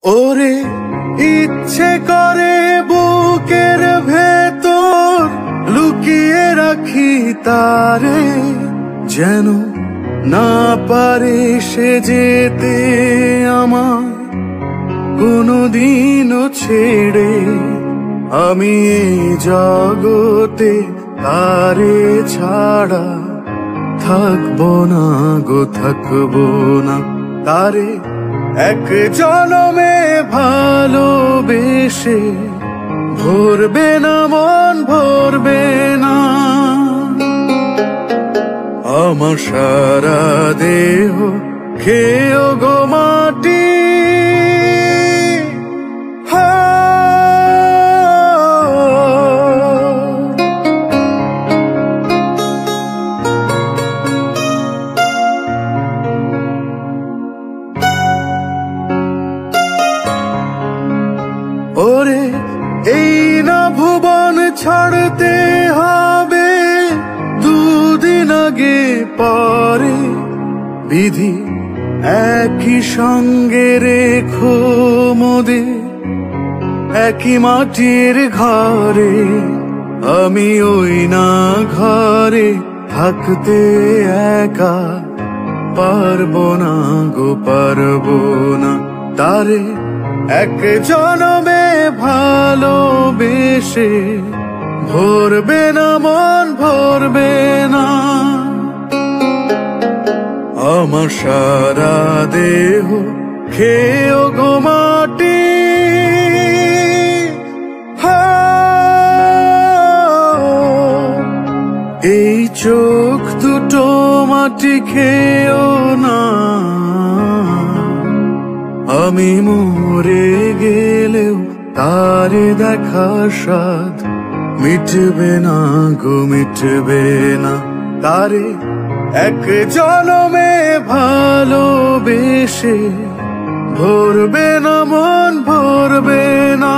ওরে ইচ্ছে করে বুকের ভেতর লুকিয়ে রাখি তারে, যেন না পারে সে যেতে আমার কোনদিনও ছেড়ে। আমি এই জগতে তারে ছাড়া থাকবো না গো, থাকবো না। তারে এক জনমে ভালোবেসে ভরবে না মন, ভরবে না। আমার সারা দেহ খেয়েও গো মাটি, ওরে এই না ভুবন ছাড়তে হবে দুদিন আগে পরে, বিধি একই সঙ্গে রেখো মোদের একই মাটির ঘরে। আমি ওই না ঘরে থাকতে একা পারবো না গো, পারবো না। তারে এক জনমে ভালোবেসে ভরবে না মন, ভরবে না। আমার সারা দেহ খেয়েও গো মাটি, এই চোখ দুটো মাটি খেয়েও না। আমি মরে গেলেও তারে দেখার স্বাদ মিটবে না গো, মিটবে না। তারে এক জনমে ভালোবেসে ভরবে না মন, ভরবে না।